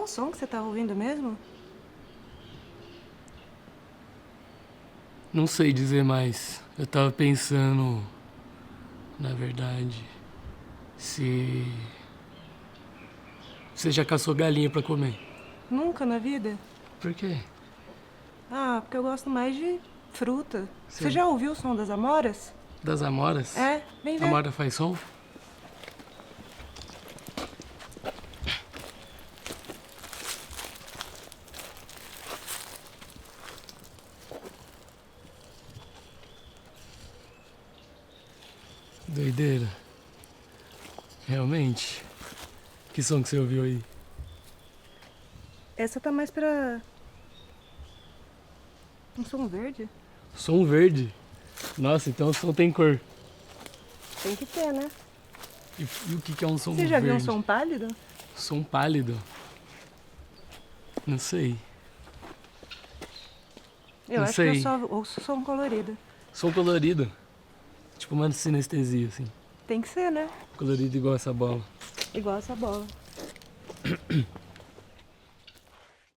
som que você tava ouvindo mesmo? Não sei dizer mais. Eu tava pensando, na verdade, se você já caçou galinha pra comer. Nunca na vida? Por quê? Ah, porque eu gosto mais de fruta. Você Você... já ouviu o som das amoras? Das amoras? É, vem A ver. amora faz som? Doideira. Realmente. Que som que você ouviu aí? Essa tá mais pra... um som verde? Som verde. Nossa, então o som tem cor. Tem que ter, né? E o que é um som Você já verde? viu um som pálido? Som pálido? Não sei. Eu Não acho que eu sei. só ouço som colorido. Som colorido. Tipo uma sinestesia, assim. Tem que ser, né? Colorido igual essa bola. Igual essa bola.